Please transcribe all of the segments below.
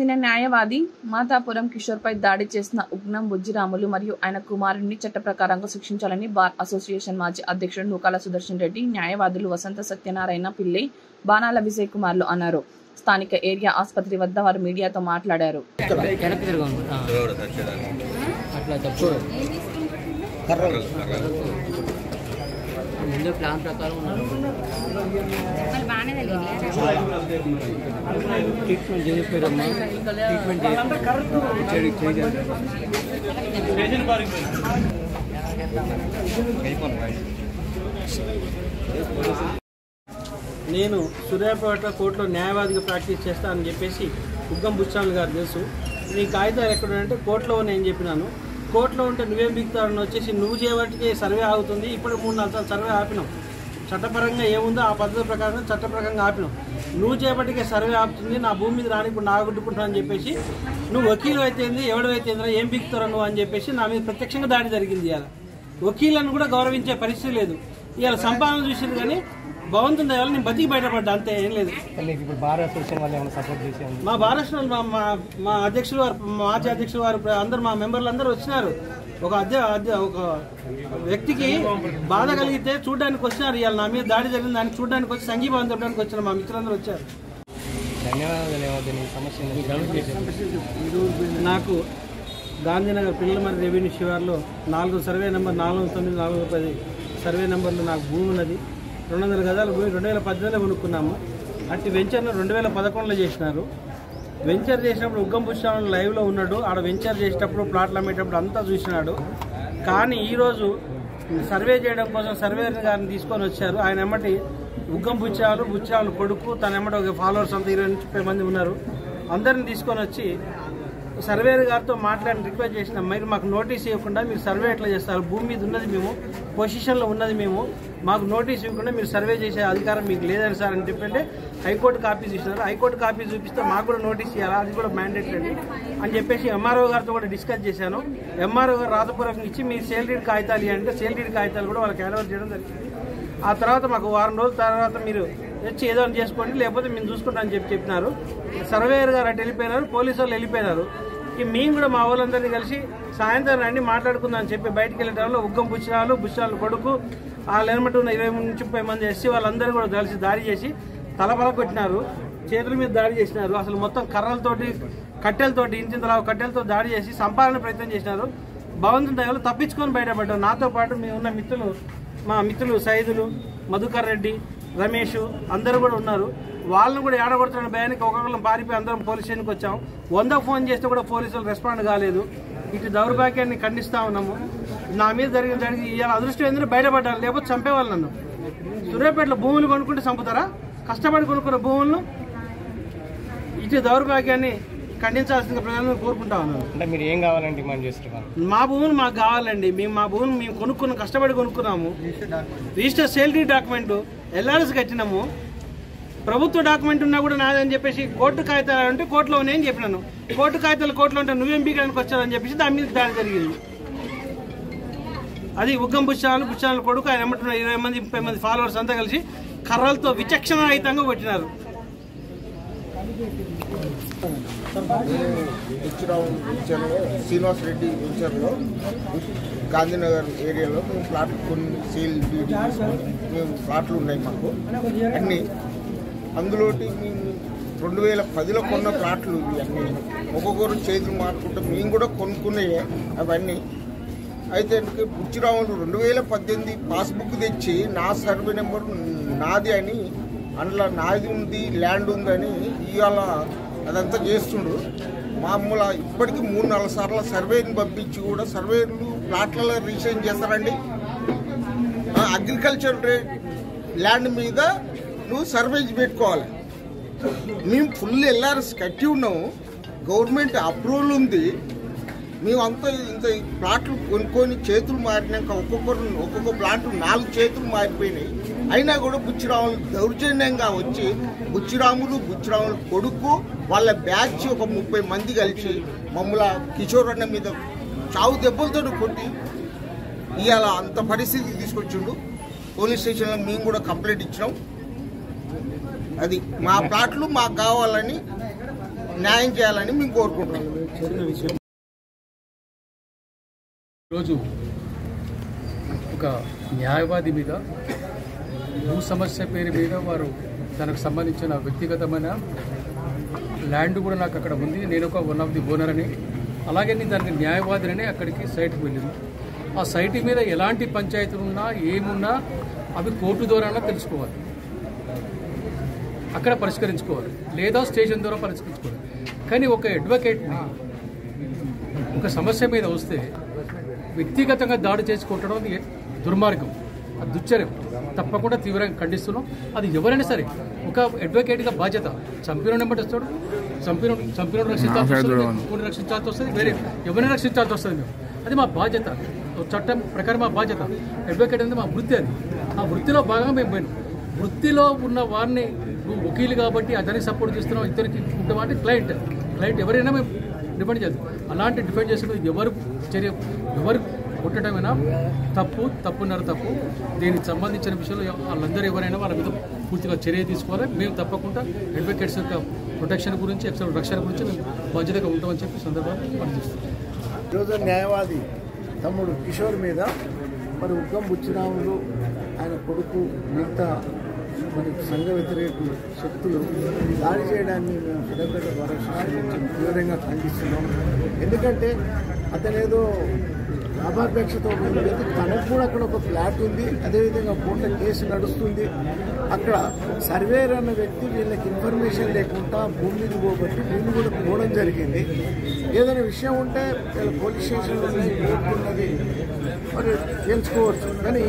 చెందిన న్యాయవాది మాతాపురం కిషోర్పై దాడి చేసిన ఉగ్నం బుజ్జిరాములు మరియు ఆయన కుమారుడిని చట్ట ప్రకారంగా శిక్షించాలని బార్ అసోసియేషన్ మాజీ అధ్యక్షుడు నూకాల సుదర్శన్ రెడ్డి, న్యాయవాదులు వసంత సత్యనారాయణ పిల్లై, బాణాల విజయ్ కుమార్లు అన్నారు. స్థానిక ఏరియా ఆసుపత్రి వద్ద వారు మీడియాతో మాట్లాడారు. ప్లాన్ ప్రకారం ట్రీట్మెంట్ చేసిపోయారమ్మా. నేను సూర్యాపేట కోర్టులో న్యాయవాదిగా ప్రాక్టీస్ చేస్తానని చెప్పేసి ఉగ్గం బుచ్చాలు గారు తెలుసు. నీ కాగితాలు ఎక్కడ అంటే కోర్టులో నేను చెప్పినాను. కోర్టులో ఉంటే నువ్వేం బిగుతారని వచ్చేసి నువ్వు చేయబట్టికే సర్వే ఆగుతుంది. ఇప్పుడు 3-4 సార్లు సర్వే ఆపినాం. చట్టపరంగా ఏముందో ఆ పద్ధతి ప్రకారం చట్టపరంగా ఆపినాం. నువ్వు చేయబట్టికే సర్వే ఆపుతుంది. నా భూమి మీద రాని ఇప్పుడు నాగొట్టుకుంటున్నావు అని చెప్పేసి నువ్వు వకీలు అయితేంది ఎవడైతేందిరా ఏం బిగుతారా నువ్వు అని చెప్పేసి నా మీద ప్రత్యక్షంగా దాడి జరిగింది. ఇవాళ వకీలను కూడా గౌరవించే పరిస్థితి లేదు. ఇవాళ సంపాదన చూసింది కానీ బాగుంటుంది. ఇవాళ నేను బతికి బయటపడ్డా, అంతే, ఏం లేదు. మా బార్ అసోసియేషన్ మా అధ్యక్షులు వారు, మాజీ అధ్యక్షులు వారు, అందరు మా మెంబర్లు అందరూ వచ్చినారు. ఒక వ్యక్తికి బాధ కలిగితే చూడడానికి వచ్చినారు. ఇవాళ నా మీద దాడి జరిగిన దానికి చూడడానికి వచ్చి సంఘీభావం చెప్పడానికి వచ్చినారు. మా మిత్రులందరూ వచ్చారు. నాకు గాంధీనగర్ పిల్లలమర్రి రెవెన్యూ శివార్లో 4 సర్వే నెంబర్ 409, 410 సర్వే నెంబర్లో నాకు భూమి ఉన్నది. 200 గజాల భూమి 2018లో కొనుక్కున్నాము. అట్టి వెంచర్ను 2011లో చేసినారు. వెంచర్ చేసినప్పుడు ఉగ్గం బుచ్చాలు లైవ్లో ఉన్నాడు. ఆడ వెంచర్ చేసేటప్పుడు ప్లాట్లు అమ్మేటప్పుడు అంతా చూసినాడు. కానీ ఈరోజు సర్వే చేయడం కోసం సర్వేయర్ గారిని తీసుకొని వచ్చారు. ఆయన ఎమ్మటి ఉగ్గం బుచ్చాలు కొడుకు, తన ఎమ్మటి ఒక ఫాలోవర్స్ అంతా 20-30 మంది ఉన్నారు. అందరిని తీసుకొని వచ్చి సర్వేయర్ గారితో మాట్లాడి రిక్వెస్ట్ చేసిన, మీరు మాకు నోటీస్ ఇవ్వకుండా మీరు సర్వే ఎట్లా చేస్తారు? భూమి మీద ఉన్నది మేము, పొజిషన్లో ఉన్నది మేము, మాకు నోటీస్ ఇవ్వకుండా మీరు సర్వే చేసే అధికారం మీకు లేదని సార్ అని చెప్పంటే హైకోర్టు కాపీ చూసినారు. హైకోర్టు కాపీ చూపిస్తే మాకు కూడా నోటీస్ ఇవ్వాలా, అది కూడా మ్యాండేటరీ అని చెప్పేసి ఎంఆర్ఓ గారితో కూడా డిస్కస్ చేశాను. ఎంఆర్ఓ గారు రాతపూర్వకంగా ఇచ్చి మీరు సేల్ డీడ్ కాగితాలు అంటే సేల్ డీడ్ కాగితాలు కూడా వాళ్ళకి హ్యాండ్ ఓవర్ చేయడం జరిగింది. ఆ తర్వాత మాకు 1 వారం రోజుల తర్వాత మీరు వచ్చి ఏదో చేసుకోండి, లేకపోతే మేము చూసుకుంటామని చెప్పినారు. సర్వేయర్ గారు అటు వెళ్ళిపోయినారు, పోలీసు వాళ్ళు వెళ్ళిపోయినారు. మేము కూడా మా వాళ్ళందరినీ కలిసి సాయంత్రం రండి మాట్లాడుకుందాం అని చెప్పి బయటికి వెళ్ళే టైంలో ఉగ్గం బుచ్చాలు కొడుకు, వాళ్ళు ఎనమటి ఉన్న 20-30 మంది ఎస్సీ వాళ్ళందరూ కూడా కలిసి దాడి చేసి తలబల కొట్టినారు, చేతుల మీద దాడి చేసినారు. అసలు మొత్తం కర్రలతోటి, కట్టెలతోటి, ఇంతింతలా కట్టెలతో దాడి చేసి సంపాదన ప్రయత్నం చేసినారు. భగవంతుని దయలో తప్పించుకొని బయటపడ్డారు. నాతో పాటు మేము ఉన్న మిత్రులు, మా మిత్రులు సైదులు, మధుకర్ రెడ్డి, రమేష్ అందరూ కూడా ఉన్నారు. వాళ్ళని కూడా ఏడగొడుతున్న భయానికి ఒక్కొక్కరు పారిపోయి అందరం పోలీస్ స్టేషన్కి వచ్చాము. 100 ఫోన్ చేస్తే కూడా పోలీసులు రెస్పాండ్ కాలేదు. ఇటు దౌర్భాగ్యాన్ని ఖండిస్తా ఉన్నాము. నా మీద జరిగి ఇవాళ అదృష్టం ఏంటంటే బయటపడ్డాను, లేకపోతే చంపేవాళ్ళు నన్ను. సూర్యాపేటలో భూములు కొనుక్కుంటే చంపుతారా? కష్టపడి కొనుక్కున్న భూములను. ఇటు దౌర్భాగ్యాన్ని ఖండించాల్సిందిగా ప్రజలను కోరుకుంటా ఉన్నాను. అంటే మీరు ఏం కావాలంటే డిమాండ్ చేస్తున్నారు? మా భూములు మాకు కావాలండి. మా భూమిని మేము కొనుక్కున్నాం, కష్టపడి కొనుక్కున్నాము. Register sale deed document LRS కట్టినాము. ప్రభుత్వ డాక్యుమెంట్ ఉన్నా కూడా నాదని చెప్పేసి కోర్టు కాగితాలు అంటే కోర్టులో ఉన్నాయని చెప్పినాను. కోర్టు కాగితాలు కోర్టులో ఉంటే నువ్వేం బీగడానికి వచ్చావని చెప్పేసి దాని మీద దాడి జరిగింది. అది ఉగ్గం బుచ్చాలు కొడుకు, ఆయన ఎమ్మటున్న 20-30 మంది ఫాలోవర్స్ అంతా కలిసి కర్రలతో విచక్షణరహితంగా కొట్టినారు. శ్రీనివాస్ రెడ్డి వెంచర్లో గాంధీనగర్ ఏరియాలో మేము ప్లాట్లు కొన్ని సేల్ డీడ్ మేము ప్లాట్లు ఉన్నాయి మాకు అన్నీ. అందులోటి మేము 2010లో కొన్న ప్లాట్లు ఇవన్నీ. ఒక్కొక్కరు చేతులు మార్చుకుంటే మేము కూడా కొనుక్కున్నాయే అవన్నీ. అయితే బుచ్చిరాములు 2018 పాస్బుక్ తెచ్చి నా సర్వే నెంబర్ నాది అని, అందులో నాది ఉంది, ల్యాండ్ ఉందని ఇవాళ అదంతా చేస్తుండ్రు. మామూలు ఇప్పటికీ 3-4 సార్లు సర్వేని పంపించి కూడా సర్వేలు ప్లాట్లలో రిజిస్ట్రేషన్ చేస్తారండి. అగ్రికల్చర్ ల్యాండ్ మీద నువ్వు సర్వేజ్ పెట్టుకోవాలి. మేము ఫుల్ ఎల్ఆర్ఎస్ కట్టి ఉన్నాము, గవర్నమెంట్ అప్రూవల్ ఉంది. మేమంతా ఇంత ప్లాట్లు కొనుక్కొని చేతులు మారినాక ఒక్కొక్క ప్లాట్లు 4 చేతులు మారిపోయినాయి. అయినా కూడా బుచ్చిరాములు దౌర్జన్యంగా వచ్చి బుచ్చిరాములు కొడుకు వాళ్ళ బ్యాచ్ ఒక 30 మంది కలిసి మమ్మల్ని కిషోర్ అన్న మీద చావు దెబ్బలతో కొట్టి ఇవాళ అంత పరిస్థితికి తీసుకొచ్చిండు. పోలీస్ స్టేషన్లో మేము కూడా కంప్లైంట్ ఇచ్చినాం. అది మా ప్లాట్లు మాకు కావాలని న్యాయం చేయాలని మేము కోరుకుంటున్నాం. ఈరోజు ఒక న్యాయవాది మీద భూ సమస్య పేరు మీద వారు దానికి సంబంధించిన వ్యక్తిగతమైన ల్యాండ్ కూడా నాకు అక్కడ ఉంది, నేను ఒక వన్ ఆఫ్ ది ఓనర్ అని, అలాగే నేను దానికి న్యాయవాదిని అక్కడికి సైట్కి వెళ్ళింది. ఆ సైట్ మీద ఎలాంటి పంచాయతీలు ఉన్నా ఏమున్నా అవి కోర్టు ద్వారా తెలుసుకోవాలి, అక్కడ పరిష్కరించుకోవాలి, లేదా స్టేషన్ ద్వారా పరిష్కరించుకోవాలి. కానీ ఒక అడ్వకేట్ని ఒక సమస్య మీద వస్తే వ్యక్తిగతంగా దాడి చేసి కొట్టడం అది దుర్మార్గం, అది దుశ్చర్యం, తప్పకుండా తీవ్రంగా ఖండిస్తున్నాం. అది ఎవరైనా సరే ఒక అడ్వకేట్గా బాధ్యత. చంపిన నెంబర్ వస్తాడు, చంపిన రక్షించాల్సి వస్తుంది, రక్షించాల్సి వస్తుంది, వేరే ఎవరైనా రక్షించాల్సి వస్తుంది. మేము అది మా బాధ్యత, చట్టం ప్రకారం మా బాధ్యత. అడ్వకేట్ అనేది మా వృత్తి, అది ఆ వృత్తిలో భాగంగా మేము పోయినాం. వృత్తిలో ఉన్న వారిని నువ్వు వకీలు కాబట్టి అతనికి సపోర్ట్ చేస్తున్నావు, ఇతనికి ఉంటామంటే క్లయింట్ ఎవరైనా మేము డిపెండ్ చేద్దాం. అలాంటి డిపెండ్ చేసుకుని ఎవరు కొట్టడమైనా తప్పున్నారు తప్పు. దీనికి సంబంధించిన విషయంలో వాళ్ళందరూ ఎవరైనా వాళ్ళ మీద పూర్తిగా చర్య తీసుకోవాలి. మేము తప్పకుండా అడ్వకేట్స్ యొక్క ప్రొటెక్షన్ గురించి, రక్షణ గురించి మేము బాధ్యతగా ఉంటామని చెప్పి సందర్భాన్ని పనిచేస్తున్నాం. ఈరోజు న్యాయవాది తమ్ముడు కిషోర్ మీద మరి ఉగ్గం బుచ్చిరాములు ఆయన కొడుకు మిగతా మరి సంఘ వ్యతిరేక శక్తులు దాడి చేయడాన్ని మేము సిద్ధపేట ద్వారా తీవ్రంగా ఖండిస్తున్నాం. ఎందుకంటే అతనేదో లాభాపేక్షతో లేదు, తనకు కూడా అక్కడ ఒక ఫ్లాట్ ఉంది, అదేవిధంగా కోర్టులో కేసు నడుస్తుంది. అక్కడ సర్వేర్ అన్న వ్యక్తి వీళ్ళకి ఇన్ఫర్మేషన్ లేకుండా భూమిని పోబట్టి భూమి కూడా పోవడం జరిగింది. ఏదైనా విషయం ఉంటే వీళ్ళ పోలీస్ స్టేషన్లో ఉన్నాయి, కోర్టు ఉన్నది, మరి తెలుసుకోవచ్చు. కానీ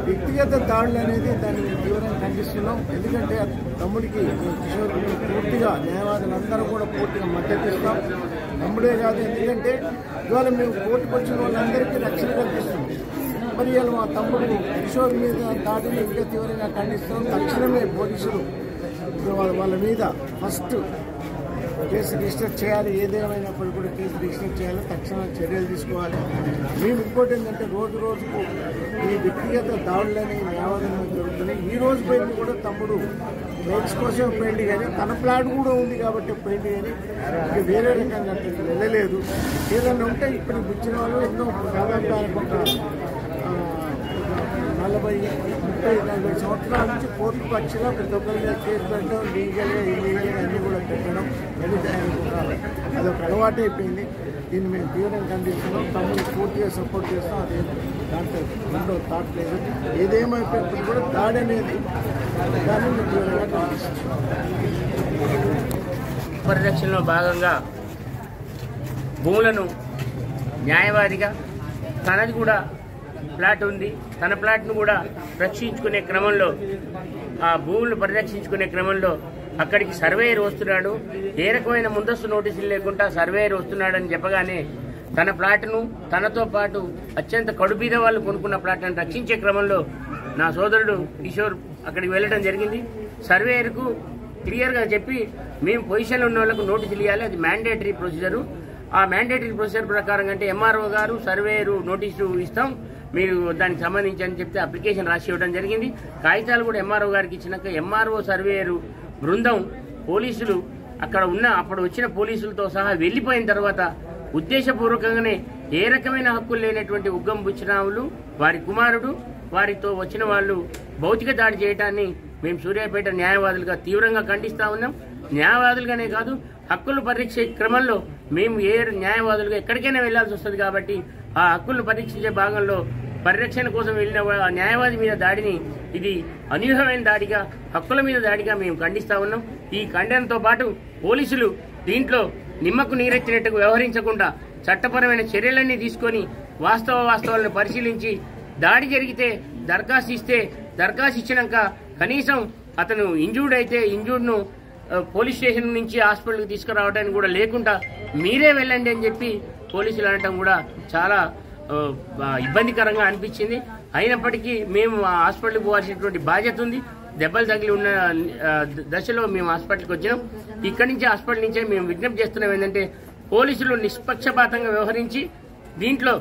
వ్యక్తిగత దాడులు అనేది దాన్ని తీవ్రంగా ఖండిస్తున్నాం. ఎందుకంటే తమ్ముడికి కిషోర్ పూర్తిగా న్యాయవాదులందరూ కూడా పూర్తిగా మద్దతు ఇస్తాం. తమ్ముడే కాదు, ఎందుకంటే ఇవాళ మేము కోర్టుకు వచ్చిన వాళ్ళందరికీ రక్షణ కల్పిస్తున్నాం. మరి ఇవాళ మా తమ్ముడు కిషోర్ మీద దాడిని ఇంకా తీవ్రంగా ఖండిస్తున్నాం. తక్షణమే పోలీసులు వాళ్ళ మీద ఫస్ట్ కేసు రిజిస్టర్ చేయాలి, ఏదేమైనప్పుడు కూడా కేసు రిజిస్టర్ చేయాలి, తక్షణ చర్యలు తీసుకోవాలి. మేము ఇంకోటి ఏంటంటే రోజుకు ఈ వ్యక్తిగత దాడులని న్యాయవాదంలో జరుగుతున్నాయి. ఈ రోజు పోయింది కూడా తమ్ముడు రైట్స్ కోసం పోయింది, కానీ తన ప్లాట్ కూడా ఉంది కాబట్టి పోయింది, కానీ ఇక వేరే రకంగా వెళ్ళలేదు. ఏదైనా ఉంటే ఇప్పుడు బుచ్చిన వాళ్ళు ఎన్నో దాదాపు ఒక 40-40 సంవత్సరాల నుంచి కోర్టు పక్షిగా ప్రతి ఒక్కరి మీద కేసు పెట్టడం, లీగల్గా ఇల్లీగల్గా అన్నీ కూడా పెట్టడం అదొక అలవాటు అయిపోయింది. దీన్ని మేము తీవ్రంగా ఖండిస్తున్నాం. తమ్ముడు పూర్తిగా సపోర్ట్ చేస్తాం. అదే దాంట్లో రెండో థాట్ లేదు. ఏదేమైపోయినప్పుడు కూడా దాడి అనేది దాన్ని మేము తీవ్రంగా ఖండిస్తున్నాం. పరిరక్షణలో భాగంగా భూములను న్యాయవాదిగా తనది కూడా ప్లాట్ ఉంది, తన ప్లాట్ను కూడా రక్షించుకునే క్రమంలో, ఆ భూములను పరిరక్షించుకునే క్రమంలో అక్కడికి సర్వేయర్ వస్తున్నాడు, ఏ రకమైన ముందస్తు నోటీసులు లేకుండా సర్వేయర్ వస్తున్నాడని చెప్పగానే తన ప్లాట్ను తనతో పాటు అత్యంత కడుబీద వాళ్ళు కొనుక్కున్న ప్లాట్లను రక్షించే క్రమంలో నా సోదరుడు కిషోర్ అక్కడికి వెళ్ళడం జరిగింది. సర్వేయర్కు క్లియర్గా చెప్పి మేము పొజిషన్లో ఉన్న వాళ్ళకు నోటీసులు ఇవ్వాలి, అది మ్యాండేటరీ ప్రొసీజరు. ఆ మ్యాండేటరీ ప్రొసీజర్ ప్రకారం అంటే ఎంఆర్ఓ గారు సర్వేయరు నోటీసు ఇస్తాం, మీరు దానికి సంబంధించి అని చెప్తే అప్లికేషన్ రాసి ఇవ్వడం జరిగింది. కాగితాలు కూడా ఎంఆర్ఓ గారికి ఇచ్చినాక ఎంఆర్ఓ సర్వేయరు బృందం పోలీసులు అక్కడ ఉన్న అప్పుడు వచ్చిన పోలీసులతో సహా వెళ్లిపోయిన తర్వాత ఉద్దేశపూర్వకంగానే ఏ రకమైన హక్కులు లేనటువంటి ఉగ్గం బుచ్చిరాములు, వారి కుమారుడు, వారితో వచ్చిన వాళ్ళు భౌతిక దాడి చేయడాన్ని మేము సూర్యాపేట న్యాయవాదులుగా తీవ్రంగా ఖండిస్తా ఉన్నాం. న్యాయవాదులుగానే కాదు, హక్కులు పరీక్షే క్రమంలో మేము ఏ న్యాయవాదులుగా ఎక్కడికైనా వెళ్లాల్సి వస్తుంది కాబట్టి ఆ హక్కులను పరీక్షించే భాగంలో పరిరక్షణ కోసం వెళ్లిన న్యాయవాది మీద దాడిని ఇది అనూహ్యమైన దాడిగా, హక్కుల మీద దాడిగా మేము ఖండిస్తా ఉన్నాం. ఈ ఖండనతో పాటు పోలీసులు దీంట్లో నిమ్మకు నీరెత్తినట్టుగా వ్యవహరించకుండా చట్టపరమైన చర్యలన్నీ తీసుకొని వాస్తవాలను పరిశీలించి దాడి జరిగితే దరఖాస్తు ఇచ్చినాక కనీసం అతను ఇంజూర్డ్ అయితే ఇంజూర్డ్ను పోలీస్ స్టేషన్ నుంచి హాస్పిటల్కి తీసుకురావడానికి కూడా లేకుండా మీరే వెళ్ళండి అని చెప్పి పోలీసులు అనటం కూడా చాలా ఇబ్బందికరంగా అనిపించింది. అయినప్పటికీ మేము హాస్పిటల్కి పోవాల్సినటువంటి బాధ్యత ఉంది. దెబ్బలు తగిలి ఉన్న దశలో మేము హాస్పిటల్కి వచ్చినాం. ఇక్కడి నుంచి హాస్పిటల్ నుంచే మేము విజ్ఞప్తి చేస్తున్నాం ఏంటంటే పోలీసులు నిష్పక్షపాతంగా వ్యవహరించి దీంట్లో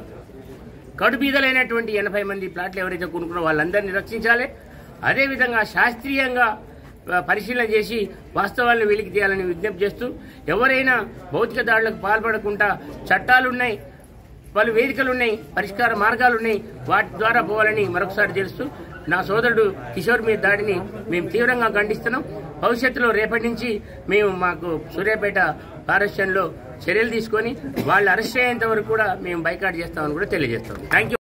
కడుబీదలైనటువంటి 80 మంది ప్లాట్లు ఎవరైతే కొనుక్కున్నారో వాళ్ళందరినీ రక్షించాలి. అదేవిధంగా శాస్త్రీయంగా పరిశీలన చేసి వాస్తవాలను వెలికి తీయాలని విజ్ఞప్తి చేస్తూ ఎవరైనా భౌతిక దాడులకు పాల్పడకుండా చట్టాలున్నాయి, పలు వేదికలున్నాయి, పరిష్కార మార్గాలున్నాయి, వాటి ద్వారా పోవాలని మరొకసారి తెలుస్తూ నా సోదరుడు కిషోర్ మీద దాడిని మేము తీవ్రంగా ఖండిస్తున్నాం. భవిష్యత్తులో రేపటి నుంచి మేము మాకు సూర్యాపేట పారిశ్రమలో చర్యలు తీసుకొని వాళ్ళు అరెస్ట్ అయ్యేంత వరకు కూడా మేము బైకాట్ చేస్తామని కూడా తెలియజేస్తాం. Thank you.